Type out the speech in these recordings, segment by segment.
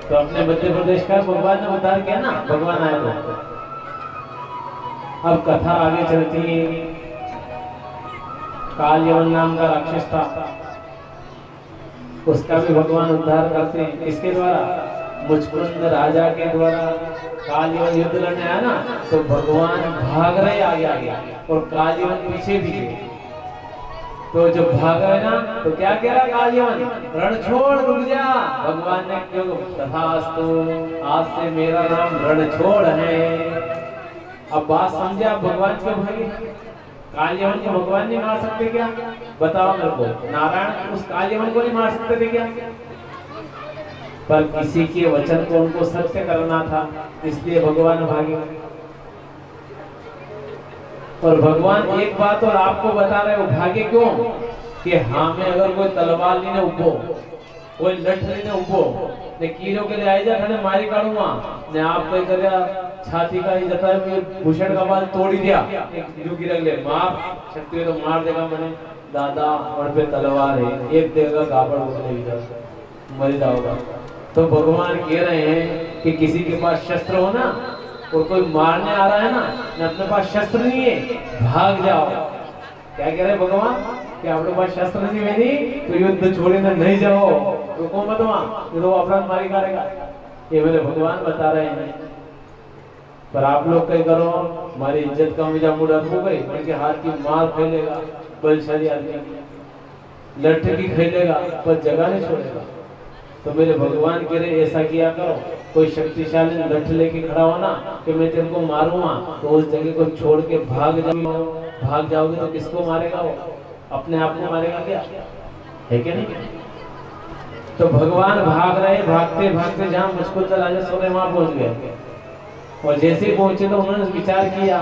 तो अपने मध्य प्रदेश का भगवान ने उद्धार किया ना, भगवान आए तो। अब कथा आगे चलती है। काल यवन नाम का राक्षस था, उसका भी भगवान उद्धार करते हैं। किसके द्वारा? मुचकुंद राजा के द्वारा। काल यवन युद्ध लड़ने आया ना, तो भगवान भाग रहे आगे आगे और काल यवन पीछे पीछे। तो जब भाग रहे ना, तो क्या कह रहा काल यवन? रण छोड़, रुक जा। भगवान ने क्यों? तथास्तु, आज से मेरा नाम रण छोड़ है। अब बात समझे आप? भगवान क्यों भागे? काल यवन को भगवान नहीं मार सकते क्या? बताओ मेरे को। नारायण उस काल यवन को नहीं मार सकते थे क्या? पर किसी के वचन को उनको सत्य करना था, इसलिए भगवान भागे। और भगवान एक बात और आपको बता रहे हो, भागे क्यों? कि हाँ में अगर कोई तलवार लेने उभो, कोई लठ लेने उभो ने कीड़ों के लिए आई जा खने मारी काढूंगा ने आप कोई करया छाती का ही जता है भूषण का बाल तोड़ ही दिया, एक जो गिरग ले मार शक्ति तो मार देगा मैंने दादा और पे तलवार है, एक देगा गाबड़ बोले इधर मर जाओगा। तो भगवान कह रहे हैं कि किसी के पास शस्त्र हो ना और कोई मारने आ रहा है ना, अपने पास शस्त्र नहीं है, भाग जाओ। क्या कह रहे भगवान? कि अपने पास शस्त्र नहीं है नहीं तो युद्ध छोड़े ना नहीं जाओ, रुको मत वहां, ये तो अपराध मारी करेगा। ये मेरे भगवान बता रहे हैं। पर आप लोग कहीं करो, हमारी इज्जत का मुझे मूड हो गई, उनके हाथ की मार फैलेगा, बलशाली आदमी लठ भी फैलेगा पर जगह नहीं छोड़ेगा। तो मेरे भगवान कह रहे ऐसा किया करो, कोई शक्तिशाली लठ लेके खड़ा हो ना कि मैं तेरे को मारूंगा, तो उस जगह को छोड़ के भाग जाओगे तो किसको मारेगा? वो अपने आप को मारेगा क्या? है क्या नहीं? तो भगवान भाग रहे, भागते भागते जहाँ मुचकुंद राजा सो रहे वहां पहुंच गए। और जैसे ही पहुंचे तो उन्होंने विचार किया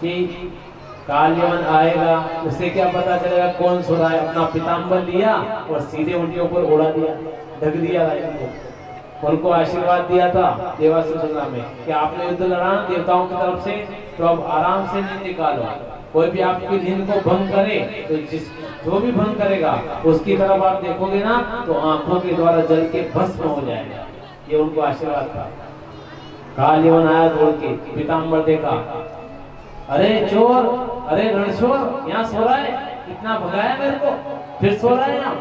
कि काल यवन आएगा, उसे क्या पता चलेगा कौन सो रहा है। अपना पीताम्बर लिया और सीधे उनके ऊपर उड़ा दिया, ढक दिया राजा को। उनको आशीर्वाद दिया था देवासुर संग्राम में कि आपने युद्ध लड़ा देवताओं की तरफ से, तो अब आराम से नींद निकालो। कोई भी आपकी नींद को भंग करे तो जो भी भंग करेगा उसकी तरफ आप देखोगे ना तो आंखों के द्वारा जल के भस्म हो जाएगा। ये उनको आशीर्वाद था। काल यवन आया दौड़ के, पीताम्बर देखा, अरे चोर, अरे रणछोर, यहाँ सो रहा है, इतना भगाया मेरे को, फिर सो रहा है यहाँ,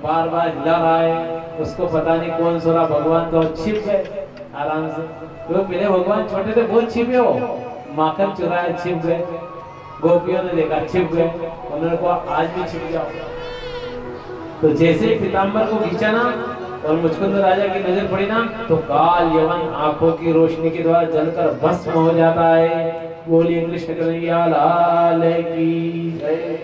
बार बार हिला रहा है। उसको पता नहीं कौन सो रहा, भगवान तो छिप गए आराम से। तो पहले भगवान छोटे थे बहुत छिपे हो, माखन चुराए छिप गए, गोपियों ने देखा छिप गए, उन्होंने कहा आज भी छिप जाओ। तो जैसे पीताम्बर को खींचा ना और मुचकुंद राजा की नजर पड़ी ना, तो काल यवन आंखों की रोशनी के द्वारा जलकर भस्म हो जाता है। बोलिए कृष्ण कन्हैया लाल की जय।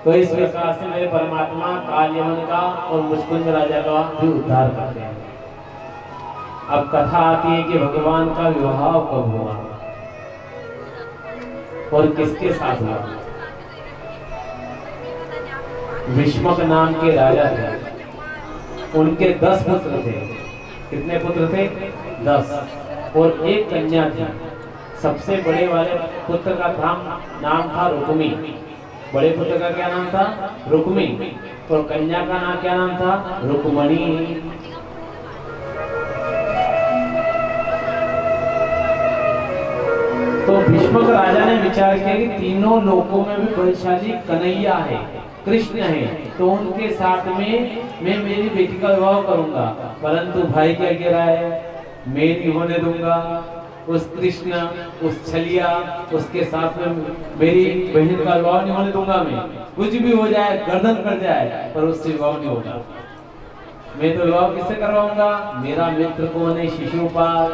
तो इस प्रकार से मेरे परमात्मा काल यवन का और मुचकुंद राजा का भी उद्धार करते हैं। अब कथा आती है कि भगवान का विवाह कब हुआ और किसके साथ हुआ। भीष्मक नाम के राजा थे, उनके 10 पुत्र थे। कितने पुत्र थे? 10। और एक कन्या थी। सबसे बड़े वाले पुत्र का नाम था रुक्मी। बड़े पुत्र का क्या नाम था? रुक्मी। और कन्या का नाम क्या नाम था? रुक्मणी। तो भीष्मक राजा ने विचार किया कि तीनों लोकों में भी बलशाली कन्हैया है, कृष्ण है, तो उनके साथ में मैं मेरी बेटी का विवाह करूंगा। परंतु भाई क्या कह रहा है? मैं नहीं होने दूंगा। उस कृष्ण, उस छलिया, उसके साथ में मेरी बहन का विवाह नहीं होने दूंगा। मैं कुछ भी हो जाए, गर्दन कट जाए, पर उससे विवाह नहीं होगा। मैं तो विवाह किससे करवाऊंगा? मेरा मित्र कौन है? शिशुपाल,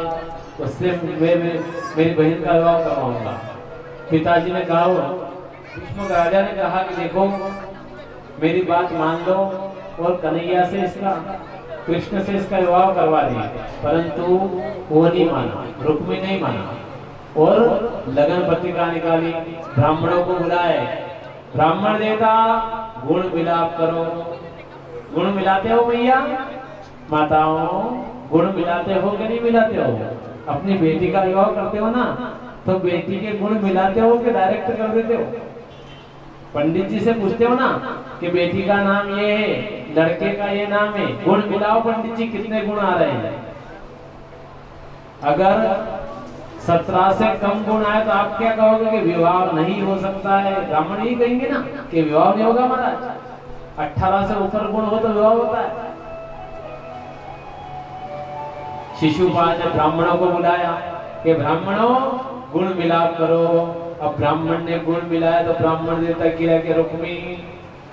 उससे मेरी बहन का विवाह करवाऊंगा। पिताजी ने कहा, भीष्मक राजा ने कहा कि देखो मेरी बात मान लो और कन्हैया से इसका, कृष्ण से इसका विवाह करवा दिया। परंतु वो नहीं माना, रुक्मी नहीं माना और लगन पत्रिका निकाली, ब्राह्मणों को बुलाए। ब्राह्मण देवता गुण विलाप करो। गुण मिलाते हो भैया? माताओं गुण मिलाते हो कि नहीं मिलाते हो? अपनी बेटी का विवाह करते हो ना, तो बेटी के गुण मिलाते हो कि डायरेक्ट कर देते हो? पंडित जी से पूछते हो ना कि बेटी का नाम ये है, लड़के का ये नाम है। गुण मिलाओ पंडित जी, कितने गुण आ रहे हैं। अगर 17 से कम गुण आए तो आप क्या कहोगे कि विवाह नहीं हो सकता है। ब्राह्मण ही कहेंगे ना कि विवाह नहीं होगा महाराज। 18 से ऊपर गुण हो तो विवाह होता है। शिशुपाल ने ब्राह्मणों को बुलाया कि ब्राह्मणों गुण मिलाप करो। अब ब्राह्मण ने गुण मिलाया तो ब्राह्मण देवता गिरा के रुक्मी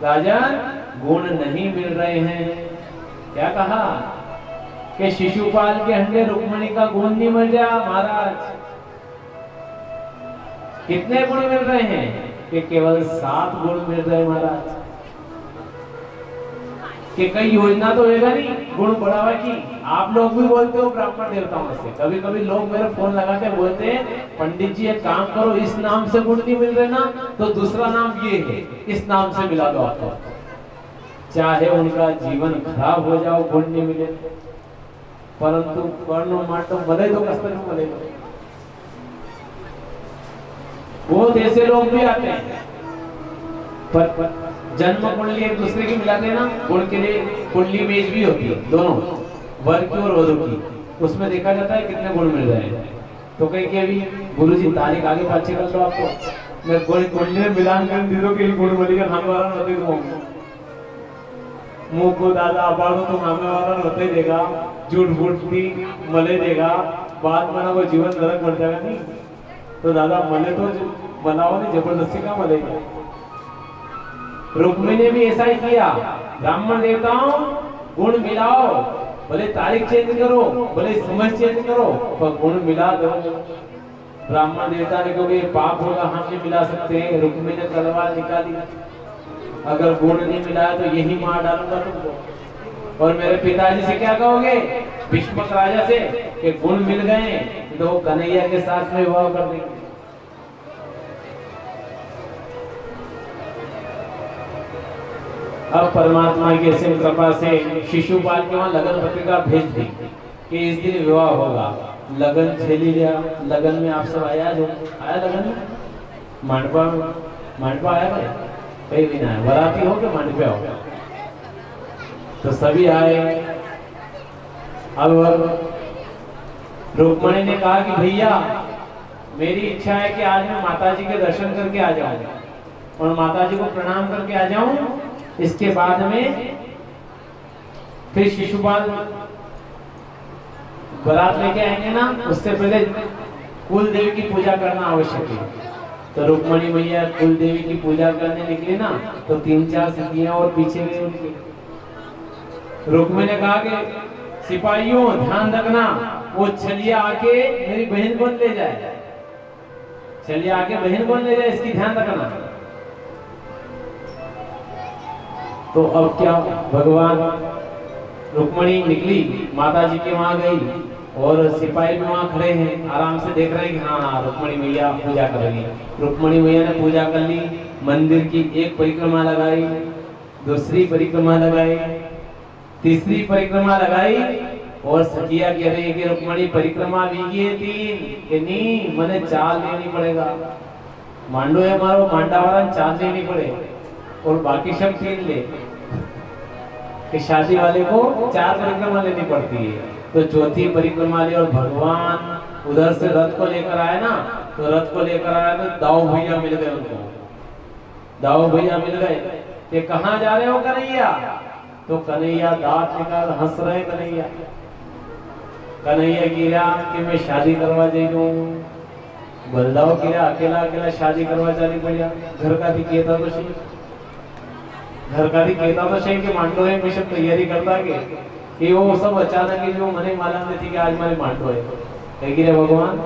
राजन गुण नहीं मिल रहे हैं। क्या कहा कि शिशुपाल के अंडे रुक्मिणी का गुण नहीं मिल रहा महाराज। कितने गुण मिल रहे हैं कि केवल 7 गुण मिल रहे महाराज। कि कई योजना तो होगा नहीं गुण बढ़ावा की। आप लोग भी बोलते हो ब्राह्मण देवताओं से, कभी कभी लोग मेरे फोन लगा के बोलते हैं पंडित जी एक काम करो, इस नाम से गुण नहीं मिल रहे ना तो दूसरा नाम ये है, इस नाम से मिला दो आपको। चाहे उनका जीवन खराब हो जाओ गुण नहीं मिले, परंतु कर्णो माटो मले दो कस्तर मले दो। बहुत ऐसे लोग भी आते हैं पर जन्म कुंडली एक दूसरे की मिलाते हैं ना। गुण के लिए कुंडली मेज भी होती है दोनों, वर की और वधु की। उसमें देखा जाता है कितने गुण मिल रहे हैं। तो कहीं के अभी गुरुजी तारीख आगे पाछे कर लो आपको मैं गुण कुंडली में मिलान कर दे दो कि गुण मिलेगा खाने वाला नहीं दूंगा मुंह को दादा आबादो तो खाने वाला रहते देगा, झूठ फूट भी मले देगा, बाद में वो जीवन नरक बन जाएगा। नहीं तो दादा मले तो बनाओ नहीं, जबरदस्ती का मलेगा। रुक्मिणी ने भी ऐसा ही किया। ब्राह्मण देवताओं गुण मिलाओ, भले तारीख चेंज करो, भले समझ चेंज करो, पर गुण मिला दो। ब्राह्मण देवता ने कहा पाप होगा, हम नहीं मिला सकते हैं। रुक्मिणी ने तलवार निकाली, अगर गुण नहीं मिला तो यही मार डालूंगा तुमको। और मेरे पिताजी से क्या कहोगे भीष्मक राजा से कि गुण मिल गए तो कन्हैया के साथ में विवाह कर देंगे। अब परमात्मा की असीम कृपा से शिशुपाल के वहां लगन पत्रिका भेज दी कि इस दिन विवाह होगा। लगन छेली लिया, लगन में आप सब आया जो आया लगन में मांडवा आया भाई कहीं भी ना है, वराती हो कि मांडवा हो तो सभी आए। अब रुक्मिणी ने कहा कि भैया मेरी इच्छा है कि आज मैं माताजी के दर्शन करके आ जाऊं और माताजी को प्रणाम करके आ जाऊं। इसके बाद में फिर शिशुपाल बारात लेके आएंगे ना, उससे पहले कुल देवी की पूजा करना आवश्यक है। तो रुक्मिणी मैया कुल देवी की पूजा करने निकली ना तो 3-4 सिद्धियां और पीछे गए उनके। रुक्मिणी ने कहा कि सिपाहियों ध्यान रखना, वो छलिया आके मेरी बहन को ले जाए, छलिया आके बहन को ले जाए, इसकी ध्यान रखना। तो अब क्या भगवान रुक्मिणी निकली माताजी के वहां गई और सिपाही भी वहां खड़े हैं, आराम से देख रहे हैं कि हाँ रुक्मिणी मैया पूजा कर रही है। रुक्मिणी मैया ने पूजा कर ली, मंदिर की एक परिक्रमा लगाई, दूसरी परिक्रमा लगाई, तीसरी परिक्रमा लगाई और सखिया कह रही है कि रुक्मिणी परिक्रमा भी ये 3 कि नहीं मने 4 लेनी पड़ेगा। मांडो है मारो मांडा वाला 4 लेनी पड़े और बाकी सब 3 ले। कि शादी वाले को 4 परिक्रमा लेनी पड़ती है। तो चौथी परिक्रमा ली और भगवान उधर से रथ को लेकर आए ना, तो रथ को लेकर आया तो दाऊ भैया मिल गए उनको। दाऊ भैया मिल गए कि कहाँ जा रहे हो कन्हैया? तो कन्हैया दांत निकाल हंस रहे कन्हैया। कन्हैया गिरा कि मैं शादी करवा दे दूं। बदलाव किया अकेला अकेला शादी करवा चली भैया। घर का भी कहता तो सही, घर का भी कहता तो सही कि मांडो है मिशन तैयारी करता कि वो सब अचानक ही जो मने मालूम नहीं थी कि आज मेरे मांडो है। कह भगवान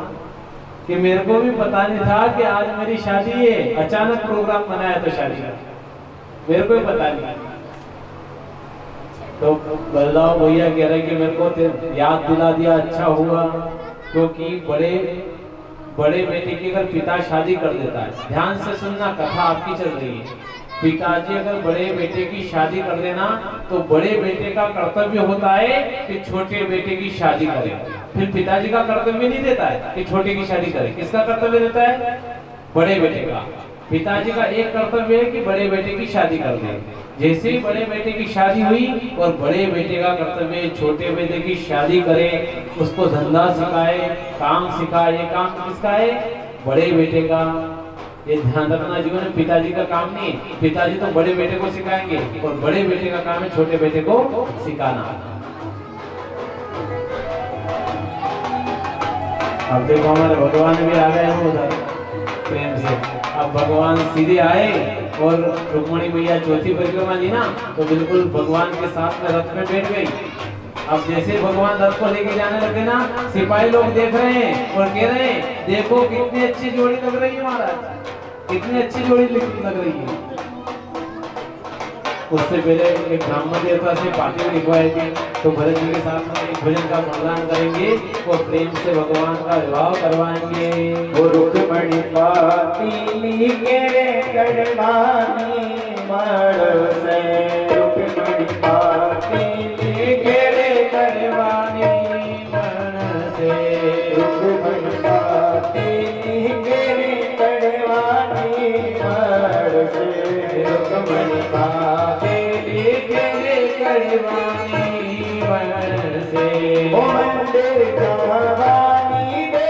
कि मेरे को भी पता नहीं था कि आज मेरी शादी है, अचानक प्रोग्राम बनाया तो शादी का मेरे को भी पता नहीं। तो बदलाव भैया कह रहे कि मेरे को याद दिला दिया, अच्छा हुआ, क्योंकि बड़े बेटे की अगर पिता शादी कर देता है, ध्यान से सुनना कथा आपकी चल रही है, पिताजी अगर बड़े बेटे की शादी कर देना तो बड़े बेटे का कर्तव्य होता है कि छोटे बेटे की शादी करे। फिर पिताजी का कर्तव्य नहीं देता है कि छोटे की शादी करे। किसका कर्तव्य देता है? बड़े बेटे का। पिताजी का एक कर्तव्य है कि बड़े बेटे की शादी कर दे। जैसे ही बड़े बेटे की शादी हुई और बड़े बेटे का कर्तव्य छोटे बेटे की शादी करे, उसको धंधा सिखाए, काम सिखाए। ये काम किसका है? बड़े बेटे का। ये ध्यान रखना जीवन में पिताजी का काम नहीं है। पिताजी तो बड़े बेटे को सिखाएंगे और बड़े बेटे का काम है छोटे बेटे को सिखाना। अब देखो हमारे भगवान भी आ गए हैं उधर प्रेम से। अब भगवान सीधे आए और रुक्मणी मैया चौथी परिक्रमा ली ना, तो बिल्कुल भगवान के साथ में रथ में बैठ गई। अब जैसे भगवान रथ को लेके जाने लगे ना, सिपाही लोग देख रहे हैं और कह रहे हैं देखो कितनी अच्छी जोड़ी लग रही है महाराज, कितनी अच्छी जोड़ी लग रही है। उससे पहले एक ब्राह्मण देवता से पार्टी लिखवाई थी, तो भरत जी के साथ में एक भजन का बलिदान करेंगे और प्रेम से भगवान का विवाह करवाएंगे। वो रुक्मणी पाती के कड़वानी मड़ से, रुक्मणी पाती के कड़वानी मड़ से, रुक्मणी पाती के कड़वानी मड़ से, रुक्मणी पाती के कड़वानी मड़ से। ओ मंदिर जवानी दे,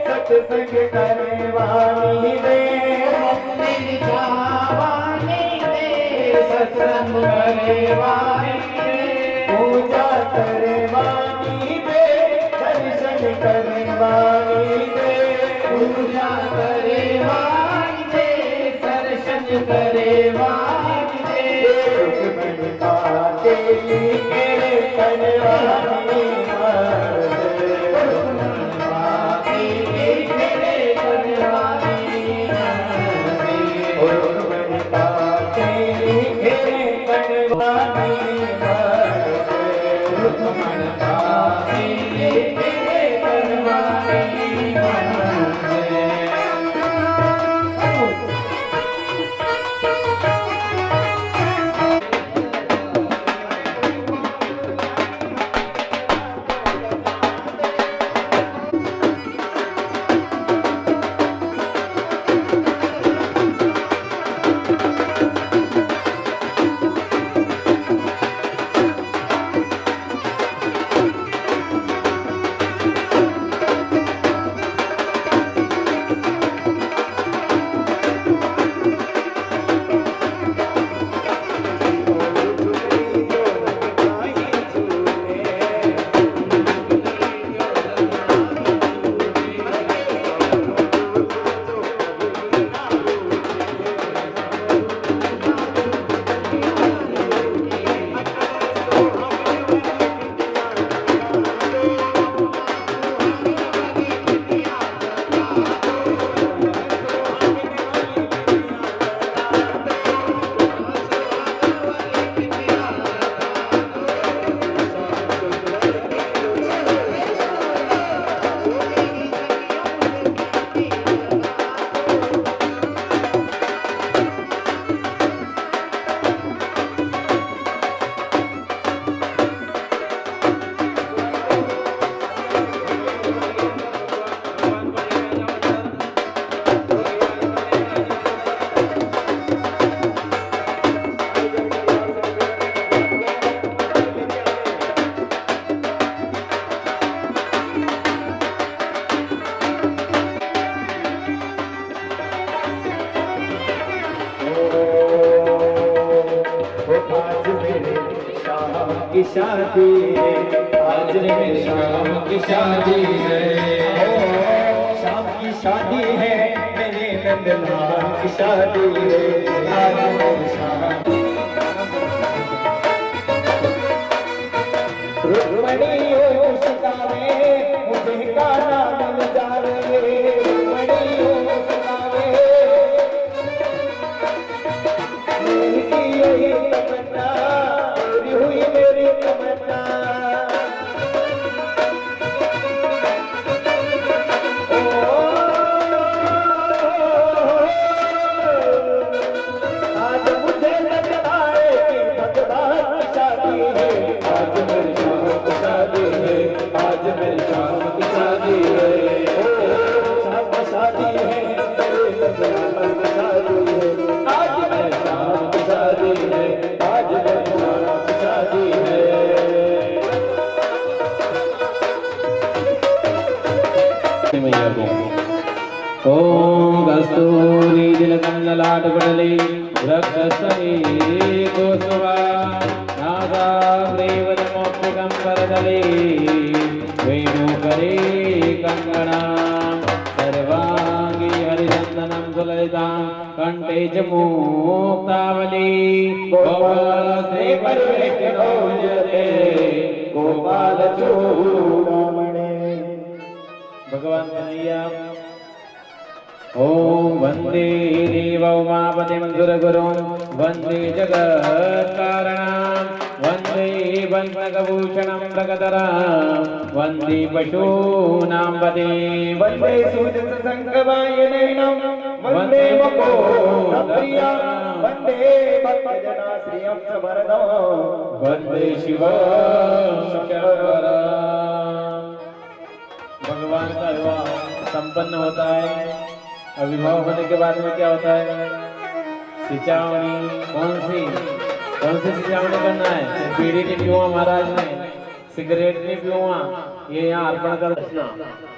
सत्संग करवानी दे, मंदिर जवानी दे, सत्संग करवानी दे, पूजा करवानी दे, दर्शन करवानी दे, पूजा करवानी दे, दर्शन करवानी दे। रुक्मणी पाते के करवानी मड़ से, रुक्मणी पाते के करवानी मड़ से, रुक्मणी पाते के करवानी मड़ से, रुक्मणी पाते के करवानी मड़ से। की शादी है, आज मेरे शाम की शादी है, शाम की शादी है, मेरे नंदलाल की शादी है, आज मेरी शाम। रुक्मणी हो सितारे, मुझे गाना मिल जावे, रुक्मणी हो सितारे, मेरी यही तमन्ना पूरी हुई मेरी तमन्ना। आज मुझे लगता है कि भगवान की शादी है, आज मेरी शाम की शादी है, आज मेरी शाम की शादी है, शाम की शादी है, मेरे भगवान की शादी है, आज मेरी शाम की शादी है। ओम कस्तूरी तिलकं ललाटपटले वक्षस्थले गोस्वा नासाग्रेवदमोक्तिकं करतले वेणुकरे कङ्कणां सर्वाङ्गी हरिचन्दनं सुललितां कण्ठे च मुक्तावली गोपालस्ते परिवेष्टितोजते गोपालचूडामणे भगवान कन्हैया। ओम वंदे देव उमापतिं सुरगुरुं वंदे जगत्कारणं वंदे वन्मकभूषणं भगतरां वंदे पशूनां पतिं वन्दे सुजसङ्गवायनेनं वन्दे मुकुन्दप्रिया वन्दे भक्तजनाश्रियं च वरदं वंदे शिवं शङ्करं। भगवान का विवाह संपन्न होता है। अविवाह होने के बाद में क्या होता है? सिंचावनी। कौन सी सिंचावनी करना है? बीड़ी नहीं पीऊंगा महाराज ने, सिगरेट नहीं पीऊंगा, ये यहाँ अर्पण कर रखना।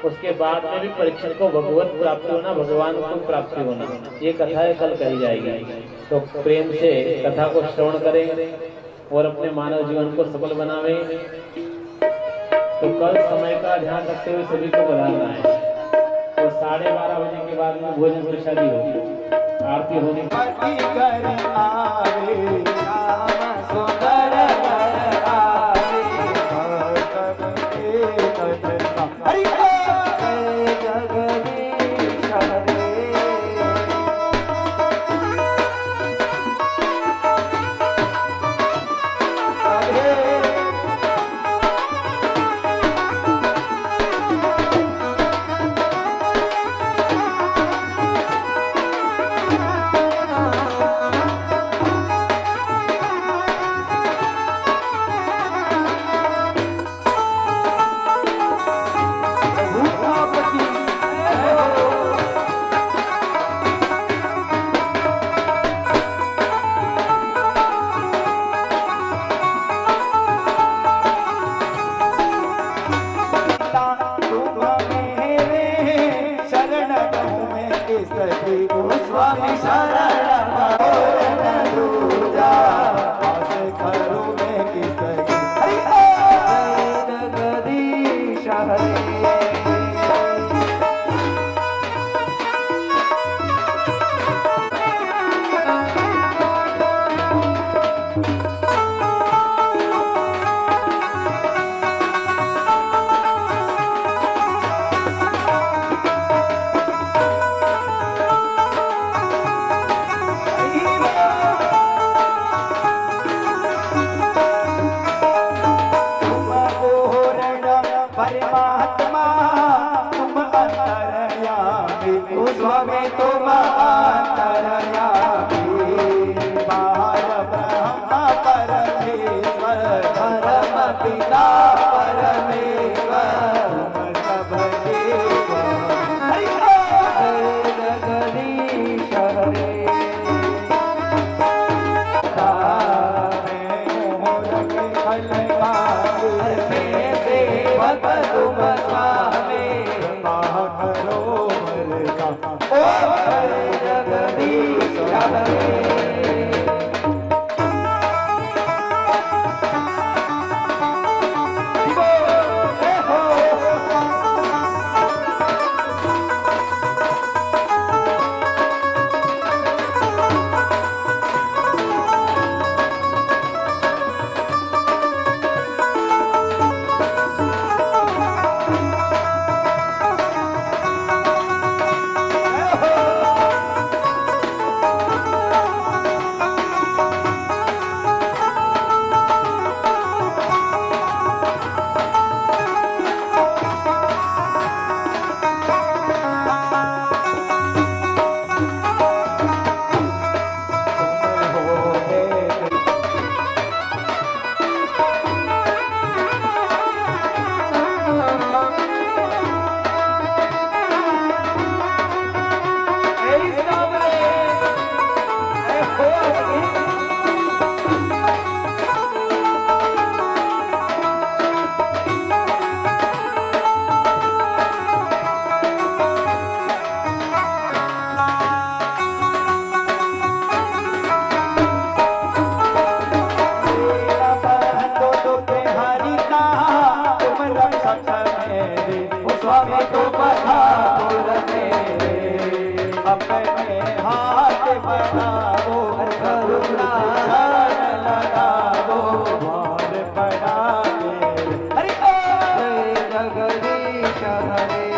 उसके बाद में भी परीक्षण को भगवत प्राप्ति होना, भगवान को प्राप्ति होना, ये कथाएं कल कही जाएगी। तो प्रेम से कथा को श्रवण करें और अपने मानव जीवन को सफल बनावे। तो कल समय का ध्यान रखते हुए सभी को बुलाना है। तो 12:30 बजे के बाद में भोजन प्रसादी होगी, आरती होने स्वामी शरण दूजा आस करो मैं किसकी जगदीश हरे। परमात्मा तुम अंतर्यामी स्वामी तुम अंतर्यामी बाहर ब्रह्म परमेश्वर परम पिता परमेश्वर तुम सबके जगदीश हरे। तुम स्वामी करो ओ जगदीश हरे। जगदीश हरे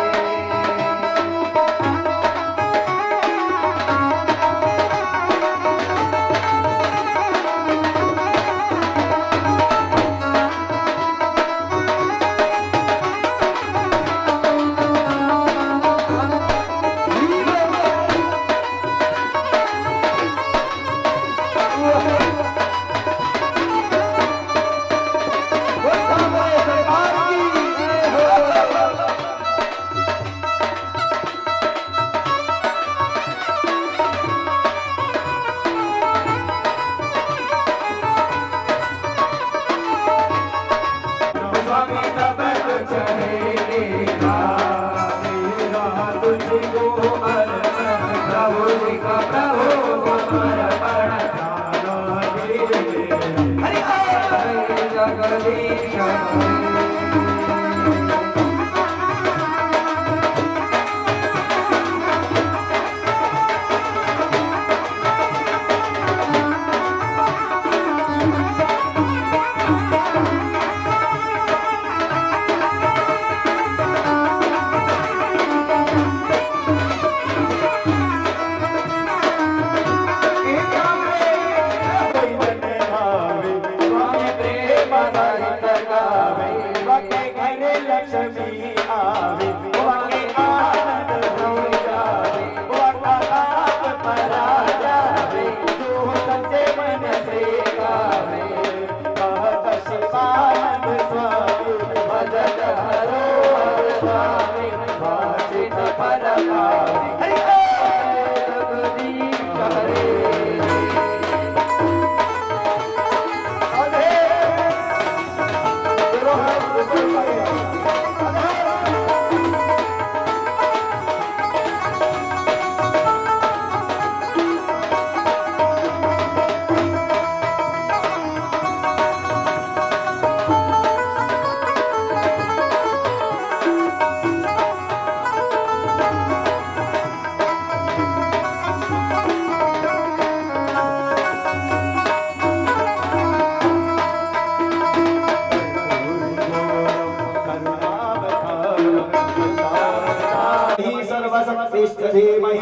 धीमहि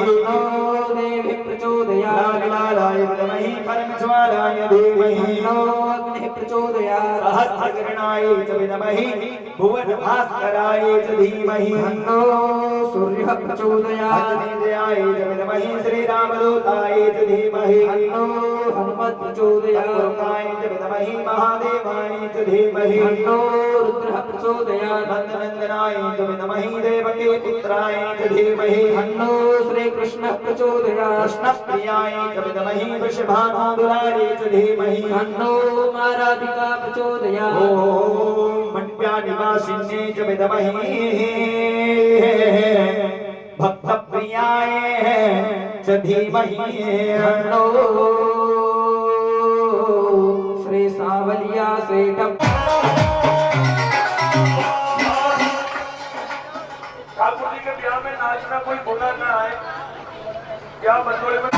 देवी प्रचोदयात् लालाय विद्महि परमज्वालाय धीमहि अग्निः प्रचोदयात् सहस्रकिरणाय च विद्महि भुवनभास्कराय च धीमहि सूर्यः प्रचोदयात् अग्निदेयाय च विद्महि श्रीरामदूताय च धीमहि हनुमत् प्रचोदयात् गुरुकाय च विद्महि महादेवाय च धीमहि रुद्रः प्रचोदयात् नन्दनन्दनाय च विद्महि देवकी पुत्राय च धीमहि श्री कृष्ण प्रचोदयात् कृष्णप्रियाय च विद्महि वृषभानुदुलाय च धीमहि माराधिका प्रचोदयात् ॐ मण्ड्यानिवासिन्ये च विद्महि भक्तप्रियाय च धीमहि श्री सावलिया सेठ ठाकुर जी के ब्याह में नाचना कोई गुनाह ना है। ब्याह बंदोले में